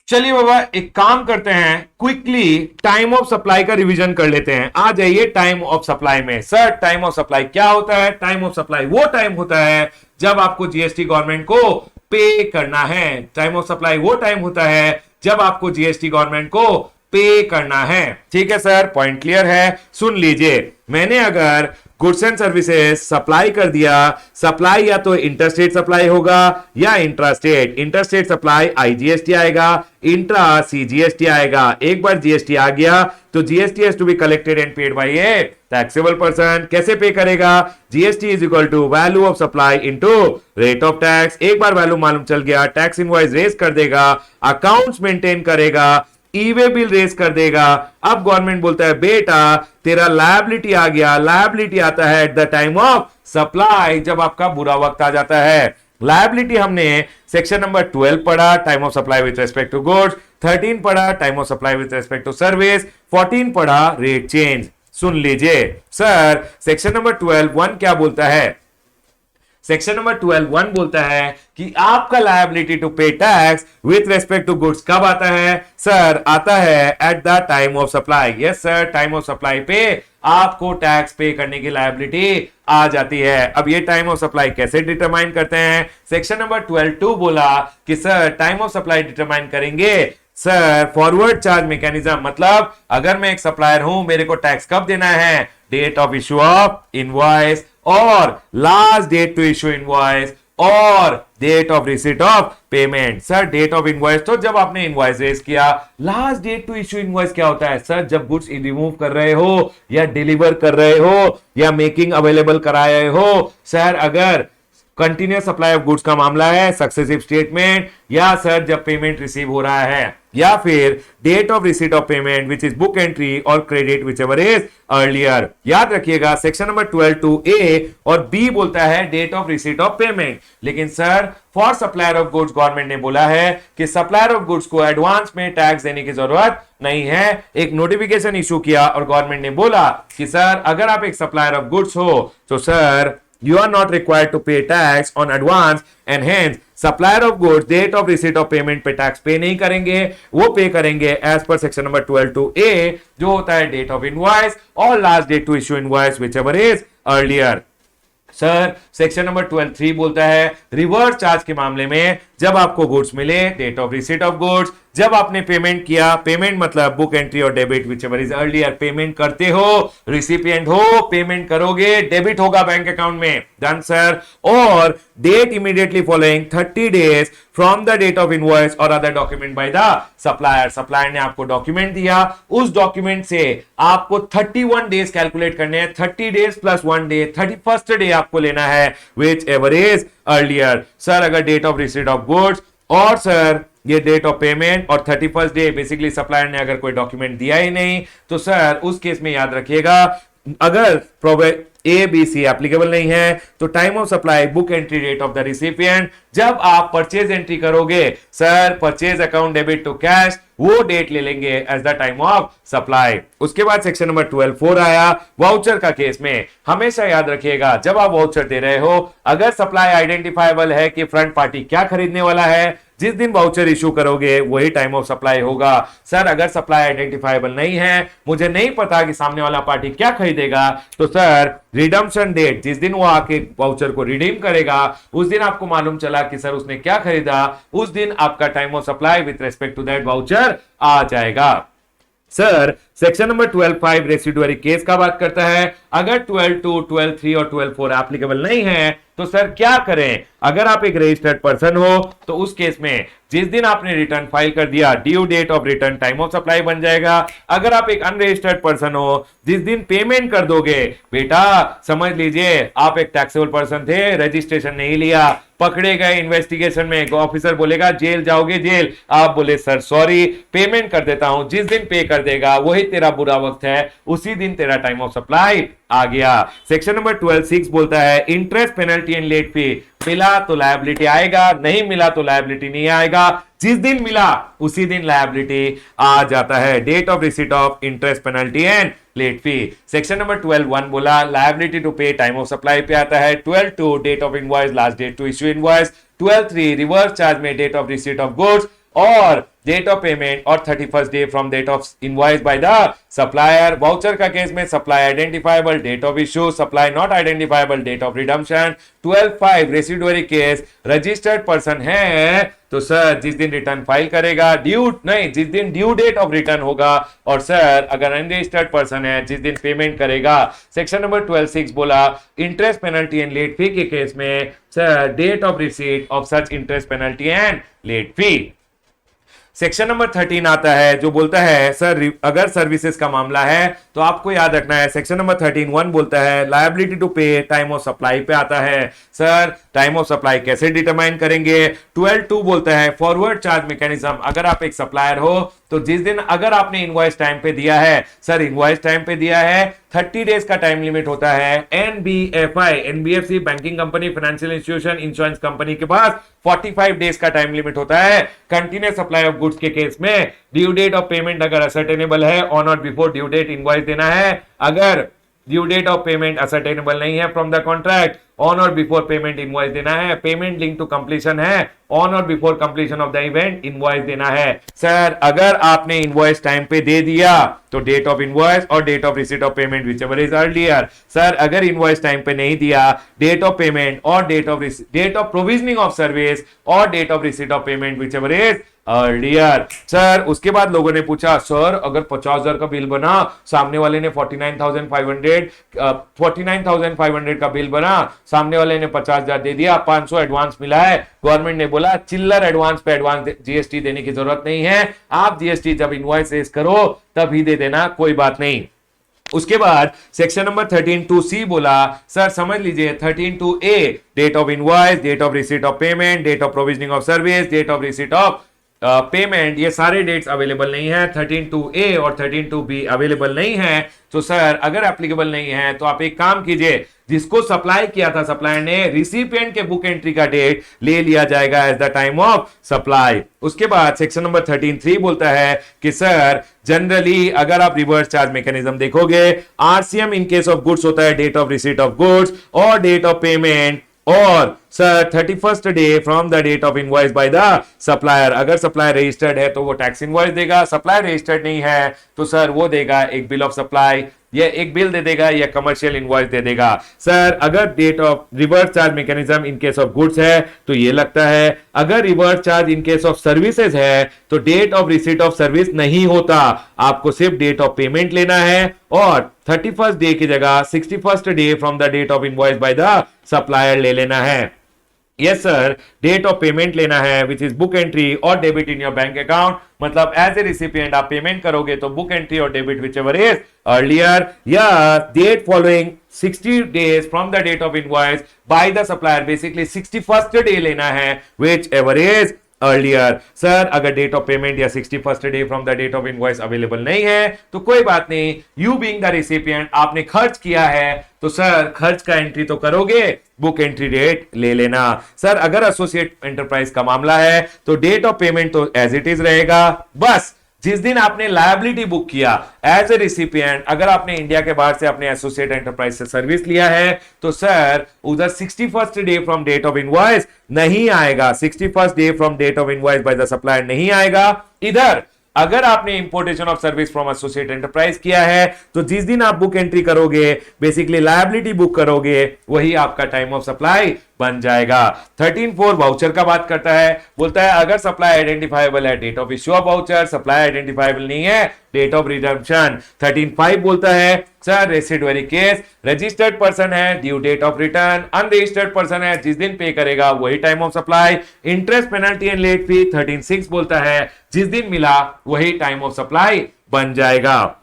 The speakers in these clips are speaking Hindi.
चलिए बाबा एक काम करते हैं, क्विकली टाइम ऑफ सप्लाई का रिवीजन कर लेते हैं। आ जाइए टाइम ऑफ सप्लाई में। सर टाइम ऑफ सप्लाई क्या होता है? टाइम ऑफ सप्लाई वो टाइम होता है जब आपको जीएसटी गवर्नमेंट को पे करना है। टाइम ऑफ सप्लाई वो टाइम होता है जब आपको जीएसटी गवर्नमेंट को पे करना है। ठीक है सर, पॉइंट क्लियर है। सुन लीजिए, मैंने अगर गुड्स एंड सर्विसेज सप्लाई कर दिया, सप्लाई या तो इंटरस्टेट सप्लाई होगा या इंट्रास्टेट। इंटरस्टेट सप्लाई आईजीएसटी आएगा, इंट्रा सीजीएसटी आएगा। एक बार जीएसटी आ गया तो GST has to be collected and paid by a taxable person. कैसे पे करेगा? GST is equal to value of supply into rate of tax. एक बार वैल्यू मालूम चल गया, टैक्स इनवॉइस रेज कर देगा, अकाउंट्स मेंटेन करेगा, ईवे बिल रेज कर देगा। अब गवर्नमेंट बोलता है बेटा तेरा लायबिलिटी आ गया। लायबिलिटी आता है at the time of supply, जब आपका बुरा वक्त आ जाता है। लायबिलिटी हमने सेक्शन नंबर 12 पढ़ा, time of supply with respect to goods. 13 पढ़ा, time of supply with respect to service. 14 पढ़ा, रेट चेंज। सुन लीजिए सर, सेक्शन नंबर 12(1) क्या बोलता है? सेक्शन नंबर 12(1) बोलता है कि आपका liability to pay tax with respect to goods कब आता है? सर आता है at the time of supply. Yes sir, time of supply पे आपको टैक्स पे करने की लायबिलिटी आ जाती है। अब ये टाइम ऑफ सप्लाई कैसे डिटरमाइन करते हैं? सेक्शन नंबर 12(2) बोला कि sir time of supply determine करेंगे सर फॉरवर्ड चार्ज मैकेनिज्म। मतलब अगर मैं एक सप्लायर हूं, मेरे को टैक्स कब देना है? Date of issue of invoice और last date to issue invoice और date of receipt of payment. Sir date of invoice तो जब आपने इनवॉइस रेज किया। Last date to issue invoice क्या होता है? सर जब गुड्स रिमूव कर रहे हो या डिलीवर कर रहे हो या मेकिंग अवेलेबल करा रहे हो। सर अगर कंटिन्यूस सप्लाई ऑफ गुड्स का मामला है, सक्सेसिव स्टेटमेंट, या सर जब पेमेंट रिसीव हो रहा है, या फिर date of receipt of payment which is book entry और credit whichever is earlier. याद रखिएगा सेक्शन नंबर 12(2)(a) और बी बोलता है date of receipt of payment. लेकिन sir for supplier of goods government ने बोला है कि सप्लायर ऑफ गुड्स को एडवांस में टैक्स देने की जरूरत नहीं है। एक नोटिफिकेशन इशू किया और गवर्नमेंट ने बोला कि सर अगर आप एक सप्लायर ऑफ गुड्स हो तो sir you are not required to pay tax on advance and hence supplier of goods date of receipt of payment पे टैक्स पे नहीं करेंगे, वो पे करेंगे as per section number 12(2)(a) जो होता है डेट ऑफ इनवॉइस और last date to issue invoice whichever is earlier. Sir section number 12(3) बोलता है रिवर्स चार्ज के मामले में जब आपको गुड्स मिले, date of receipt of goods, जब आपने पेमेंट किया, पेमेंट मतलब बुक एंट्री और debit whichever is earlier, payment करते हो, रिसिपिएंट हो, पेमेंट करोगे, डेबिट होगा बैंक अकाउंट में, डन सर। और date immediately following 30 days from the date of invoice और other document by the supplier. Supplier ने आपको डॉक्यूमेंट दिया, उस डॉक्यूमेंट से आपको 31 डेज कैलकुलेट करने हैं। 30 days plus 1 day, 31st day आपको लेना है whichever is earlier. Sir अगर date of receipt of goods और सर ये डेट ऑफ पेमेंट और 31st डे बेसिकली सप्लायर ने अगर कोई डॉक्यूमेंट दिया ही नहीं तो सर उस केस में याद रखिएगा अगर ए बी सी एप्लीकेबल नहीं है तो time of supply book entry date of the recipient. जब आप परचेज एंट्री करोगे sir purchase account debit to cash, वो डेट ले लेंगे as the time of supply. उसके बाद सेक्शन नंबर 12(4) आया वाउचर का केस में। हमेशा याद रखिएगा जब आप वाउचर दे रहे हो, अगर सप्लाई आइडेंटिफाइबल है कि फ्रंट पार्टी क्या खरीदने वाला है, जिस दिन वाउचर इशू करोगे वही टाइम ऑफ सप्लाई होगा। सर अगर सप्लाई आइडेंटिफाइबल नहीं है, मुझे नहीं पता कि सामने वाला पार्टी क्या खरीदेगा, तो सर रिडम्पशन डेट जिस दिन वो आके वाउचर को रिडीम करेगा उस दिन आपको मालूम चला कि सर उसने क्या खरीदा, उस दिन आपका time of supply with respect to that voucher आ जाएगा। Sir section number 12(5) residuary case का बात करता है। अगर 12(2), 12(3) और 12(4) एप्लीकेबल नहीं है तो सर क्या करें? अगर आप एक रजिस्टर्ड पर्सन हो तो उस केस में जिस दिन आपने रिटर्न फाइल कर दिया due date of return time of supply बन जाएगा। अगर आप एक अनरजिस्टर्ड पर्सन हो, जिस दिन पेमेंट कर दोगे, बेटा समझ लीजिए आप एक टैक्सेबल पर्सन थे, रजिस्ट्रेशन नहीं लिया, पकड़े गए इन्वेस्टिगेशन में, ऑफिसर बोलेगा जेल जाओगे जेल, आप बोले सर सॉरी पेमेंट कर देता हूं, जिस दिन पे कर देगा वही तेरा बुरा वक्त है, उसी दिन तेरा टाइम ऑफ सप्लाई आ गया। सेक्शन नंबर 12(6) बोलता है interest penalty and late fee. मिला तो लायबिलिटी आएगा, नहीं मिला तो लायबिलिटी नहीं आएगा, जिस दिन मिला उसी दिन लायबिलिटी आ जाता है। Date of receipt of interest penalty and late fee. Section number 12(1) बोला liability to pay time of supply पे आता है। 12(2) date of invoice last date to issue invoice. 12(3) reverse charge में date of receipt of goods और डेट ऑफ पेमेंट और 31st day from date of invoice by the supplier. Voucher का केस में supply identifiable, date of issue, supply not identifiable, date of redemption. 12.5 residuary case, registered person है तो सर जिस दिन रिटर्न फाइल करेगा, जिस दिन ड्यू डेट ऑफ रिटर्न होगा, और सर अगर अनरजिस्टर्ड पर्सन है जिस दिन पेमेंट करेगा। सेक्शन नंबर 12.6 बोला interest penalty and late fee के केस में sir date of receipt of such interest penalty and late fee. Section number 13 आता है जो बोलता है सर अगर सर्विसेज का मामला है तो आपको याद रखना है सेक्शन नंबर 13(1) बोलता है liability to pay time of supply पे आता है। सर टाइम ऑफ सप्लाई कैसे डिटरमाइन करेंगे? 12(2) बोलता है फॉरवर्ड चार्ज मैकेनिज्म। अगर आप एक सप्लायर हो तो जिस दिन अगर आपने इनवॉइस टाइम पे दिया है, सर इनवॉइस टाइम पे दिया है, 30 डेज का टाइम लिमिट होता है। NBFI, NBFC banking company, financial institution, insurance company के पास 45 डेज का टाइम लिमिट होता है। कंटिन्यूस सप्लाई ऑफ गुड्स के केस में ड्यू डेट ऑफ पेमेंट अगर असर्टेनेबल है, ऑन और बिफोर ड्यू डेट इनवॉइस देना है। अगर due date of payment ascertainable नहीं है फ्रॉम द कॉन्ट्रैक्ट, ऑन और बिफोर पेमेंट इनवॉइस देना है। पेमेंट लिंक टू कंप्लीशन है, ऑन और before completion of the event invoice देना है। सर अगर आपने इनवॉइस टाइम पे दे दिया तो डेट ऑफ इनवॉइस और date of receipt of payment whichever is earlier. Sir अगर इनवॉइस टाइम पे नहीं दिया, डेट ऑफ पेमेंट और date of provisioning of service और date of receipt of payment whichever is earlier. Sir उसके बाद लोगों ने पूछा सर अगर 50,000 का बिल बना, सामने वाले ने 49,500 का बिल बना, सामने वाले ने 50,000 दे दिया, 500 एडवांस मिला है। गवर्नमेंट ने बोला चिल्लर एडवांस पे एडवांस जीएसटी देने की जरूरत नहीं है, आप जीएसटी जब इनवॉइस रेज करो तभी दे देना, कोई बात नहीं। उसके बाद सेक्शन नंबर 13(2)(c) बोला सर समझ लीजिए 13(2)(a) date of invoice, date of receipt of payment, date of provisioning of service, date of receipt of payment, ये सारे डेट्स अवेलेबल नहीं है। 13(2)(a) और 13(2)(b) अवेलेबल नहीं है। तो सर अगर एप्लीकेबल नहीं है तो आप एक काम कीजिए, जिसको सप्लाई किया था सप्लायर ने, रिसिपिएंट के बुक एंट्री का डेट ले लिया जाएगा as the time of supply. उसके बाद सेक्शन नंबर 13(3) बोलता है कि सर जनरली अगर आप रिवर्स चार्ज मैकेनिज्म देखोगे, RCM in case of goods होता है date of receipt of goods और डेट ऑफ पेमेंट, और sir 31st day from the date of invoice by the supplier. अगर सप्लायर रजिस्टर्ड है तो वो टैक्स इनवॉइस देगा, सप्लायर रजिस्टर्ड नहीं है तो सर वो देगा एक बिल ऑफ सप्लाई, या एक बिल दे देगा या कमर्शियल इनवॉइस दे देगा। सर अगर date of reverse charge mechanism in case of goods है तो ये लगता है, अगर reverse charge in case of services है तो date of receipt of service नहीं होता, आपको सिर्फ डेट ऑफ पेमेंट लेना है और 31st डे की जगह 61st day from the date of invoice by the supplier ले लेना है। Yes sir, date of payment लेना है विच इज बुक एंट्री और debit in your bank account. मतलब एज ए रिसिपिएंट आप पेमेंट करोगे तो बुक एंट्री और debit whichever is earlier, या date following 60 days from the date of invoice by the supplier, basically 61st day लेना है whichever is earlier. Sir अगर डेट ऑफ पेमेंट या 61st day from the date of invoice available नहीं है तो कोई बात नहीं, यू बीइंग द रिसिपिएंट आपने खर्च किया है तो सर खर्च का एंट्री तो करोगे, बुक एंट्री डेट ले लेना। सर अगर एसोसिएट एंटरप्राइज का मामला है तो डेट ऑफ पेमेंट तो एज इट इज रहेगा, बस जिस दिन आपने लायबिलिटी बुक किया एज ए रिसिपिएंट, अगर आपने इंडिया के बाहर से अपने एसोसिएट एंटरप्राइज से सर्विस लिया है तो सर उधर 61st day from date of invoice नहीं आएगा, 61st day from date of invoice by the supplier नहीं आएगा। इधर अगर आपने importation of service from associate enterprise किया है तो जिस दिन आप बुक एंट्री करोगे, बेसिकली लायबिलिटी बुक करोगे, वही आपका टाइम ऑफ सप्लाई बन जाएगा। 13(4) वाउचर का बात करता है, बोलता है अगर सप्लाई आइडेंटिफाइबल है date of issue of voucher, supply identifiable नहीं है डेट ऑफ रिडम्पशन। 13(5) बोलता है sir residuary case, registered person है due date of return, unregistered person है जिस दिन पे करेगा वही time of supply. Interest penalty and late fee 13(6) बोलता है जिस दिन मिला वही टाइम ऑफ सप्लाई बन जाएगा।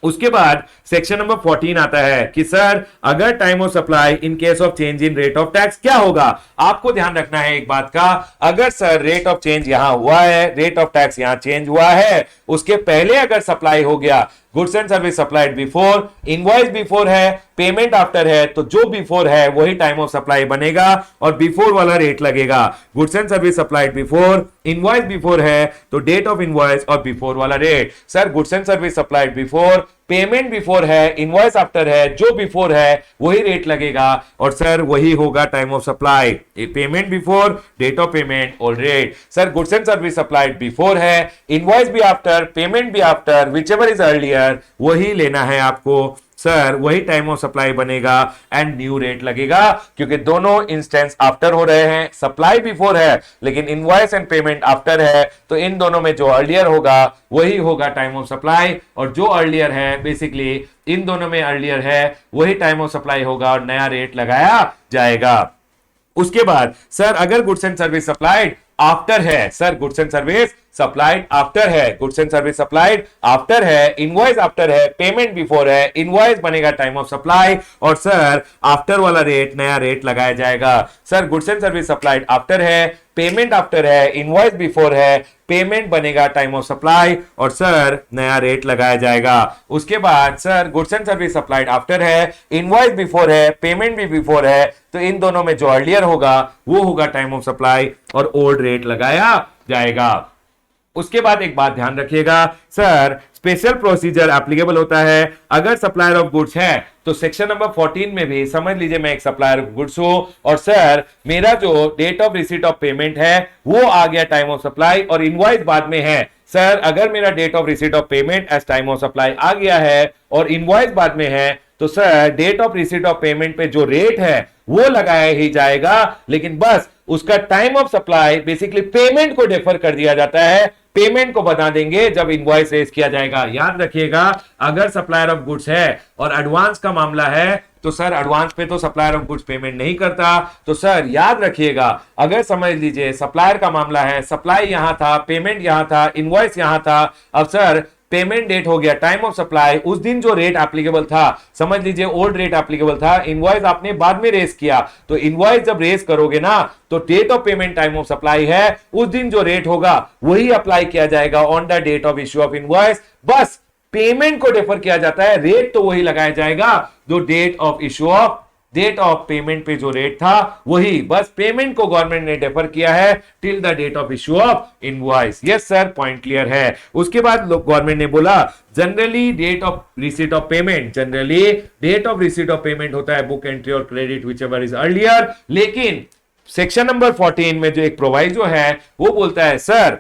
उसके बाद सेक्शन नंबर 14 आता है कि सर अगर time of supply in case of change in rate of tax क्या होगा। आपको ध्यान रखना है एक बात का, अगर सर रेट ऑफ चेंज यहां हुआ है, रेट ऑफ टैक्स यहां चेंज हुआ है, उसके पहले अगर सप्लाई हो गया, goods and service supplied before, invoice before है, पेमेंट आफ्टर है, तो जो बिफोर है वही टाइम ऑफ सप्लाई बनेगा और बिफोर वाला रेट लगेगा। Goods and service supplied before, invoice before है तो डेट ऑफ इनवॉइस और बिफोर वाला rate. Sir goods and service supplied before payment before है, इनवॉइस आफ्टर है, जो बिफोर है वही रेट लगेगा और सर वही होगा time of supply. Payment before, date of payment, old rate. Sir goods and service supplied before है, इनवॉइस भी आफ्टर, पेमेंट भी आफ्टर, विचएवर इज अर्लियर वही लेना है आपको सर, वही टाइम ऑफ सप्लाई बनेगा एंड न्यू रेट लगेगा क्योंकि दोनों इंस्टेंस आफ्टर हो रहे हैं। सप्लाई बिफोर है लेकिन इनवॉइस एंड पेमेंट आफ्टर है, तो इन दोनों में जो अर्लियर होगा वही होगा टाइम ऑफ सप्लाई और जो अर्लियर है बेसिकली इन दोनों में अर्लियर है वही टाइम ऑफ सप्लाई होगा और नया रेट लगाया जाएगा। उसके बाद सर अगर goods and service supplied after है, sir goods and service supplied after है, goods and service supplied after है, इनवॉइस आफ्टर है, पेमेंट बिफोर है, इनवॉइस बनेगा टाइम ऑफ सप्लाई और सर आफ्टर वाला रेट नया रेट लगाया जाएगा। Sir goods and service supplied after है, पेमेंट आफ्टर है, इनवॉइस बिफोर है, पेमेंट बनेगा टाइम ऑफ सप्लाई और सर नया रेट लगाया जाएगा। उसके बाद sir goods and service supplied after है, इनवॉइस बिफोर है, पेमेंट भी बिफोर है, तो इन दोनों में जो अर्लियर होगा वो होगा टाइम ऑफ सप्लाई और ओल्ड रेट लगाया जाएगा। उसके बाद एक बात ध्यान रखिएगा सर, स्पेशल प्रोसीजर एप्लीकेबल होता है अगर सप्लायर ऑफ गुड्स है तो सेक्शन नंबर 14 में भी समझ लीजिए मैं एक सप्लायर ऑफ गुड्स हूं और सर मेरा जो date of receipt of payment है वो आ गया टाइम ऑफ सप्लाई और इनवॉइस बाद में है। सर अगर मेरा date of receipt of payment as time of supply आ गया है और इनवॉइस बाद में है तो sir date of receipt of payment पे जो रेट है वो लगाया ही जाएगा, लेकिन बस उसका time of supply basically payment को डिफर कर दिया जाता है, पेमेंट को बता देंगे जब इनवॉइस रेज किया जाएगा। याद रखिएगा अगर सप्लायर ऑफ गुड्स है और एडवांस का मामला है तो सर एडवांस पे तो सप्लायर ऑफ गुड्स पेमेंट नहीं करता, तो सर याद रखिएगा अगर समझ लीजिए सप्लायर का मामला है, सप्लाई यहां था, पेमेंट यहां था, इनवॉइस यहां था, अब सर पेमेंट डेट हो गया टाइम ऑफ सप्लाई, उस दिन जो रेट एप्लीकेबल था समझ लीजिए ओल्ड रेट एप्लीकेबल था, इनवॉइस आपने बाद में रेस किया, तो इनवॉइस जब रेस करोगे ना तो date of payment time of supply है, उस दिन जो रेट होगा वही अप्लाई किया जाएगा on the date of issue of invoice. बस पेमेंट को डिफर किया जाता है, रेट तो वही लगाया जाएगा जो date of issue of date of payment पे जो रेट था वही, बस पेमेंट को गवर्नमेंट ने डेफर किया है till the date of issue of invoice. Yes sir, point clear है। उसके बाद गवर्नमेंट ने बोला generally date of receipt of payment, generally date of receipt of payment होता है बुक एंट्री और क्रेडिट व्हिचएवर इज अर्लियर, लेकिन सेक्शन नंबर 14 में जो एक प्रोवाइजो है वो बोलता है सर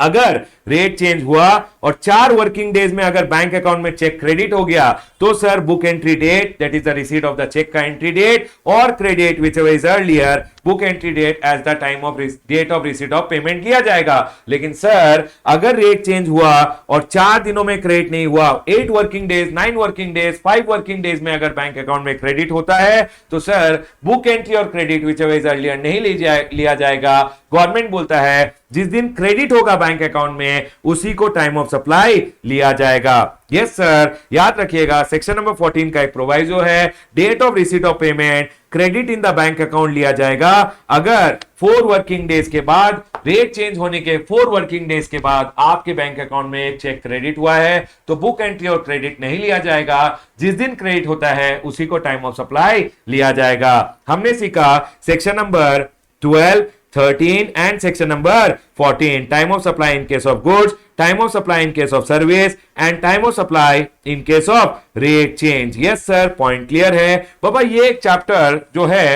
अगर रेट चेंज हुआ और 4 वर्किंग डेज में अगर बैंक अकाउंट में चेक क्रेडिट हो गया तो sir book entry date that is the receipt of the cheque का एंट्री डेट और credit whichever is earlier book entry date as the time of date of receipt of payment लिया जाएगा। लेकिन सर अगर रेट चेंज हुआ और 4 दिनों में क्रेडिट नहीं हुआ, 8 working days, 9 working days, 5 working days में अगर बैंक अकाउंट में क्रेडिट होता है तो सर बुक एंट्री और क्रेडिट व्हिचएवर इज अर्लियर नहीं लिया जाएगा। गवर्नमेंट बोलता है जिस दिन क्रेडिट होगा बैंक अकाउंट में उसी को टाइम ऑफ सप्लाई लिया जाएगा। यस सर, याद रखिएगा सेक्शन नंबर 14 का एक प्रोवाइजो है date of receipt of payment credit in the bank account लिया जाएगा अगर 4 वर्किंग डेज के बाद, रेट चेंज होने के 4 वर्किंग डेज के बाद आपके बैंक अकाउंट में एक चेक क्रेडिट हुआ है तो बुक एंट्री और क्रेडिट नहीं लिया जाएगा, जिस दिन क्रेडिट होता है उसी को टाइम ऑफ सप्लाई लिया जाएगा। हमने सीखा section number 12, 13 and section number 14 time of supply in case of goods, time of supply in case of service and time of supply in case of rate change। yes sir, point clear है बाबा। ये एक चैप्टर जो है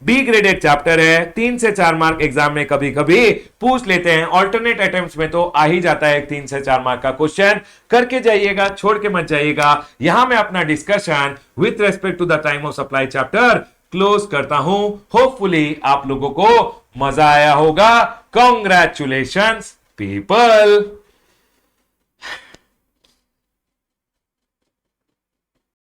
बी ग्रेडेड चैप्टर है, 3 से 4 मार्क एग्जाम में कभी कभी पूछ लेते हैं, ऑल्टरनेट अटेम्प्ट्स में तो आ ही जाता है 3 से 4 मार्क का क्वेश्चन। करके जाइएगा, छोड़ के मत जाइएगा। यहां मैं अपना discussion with respect to the time of supply chapter close करता हूं। होपफुली आप लोगों को मजा आया होगा। Congratulations people.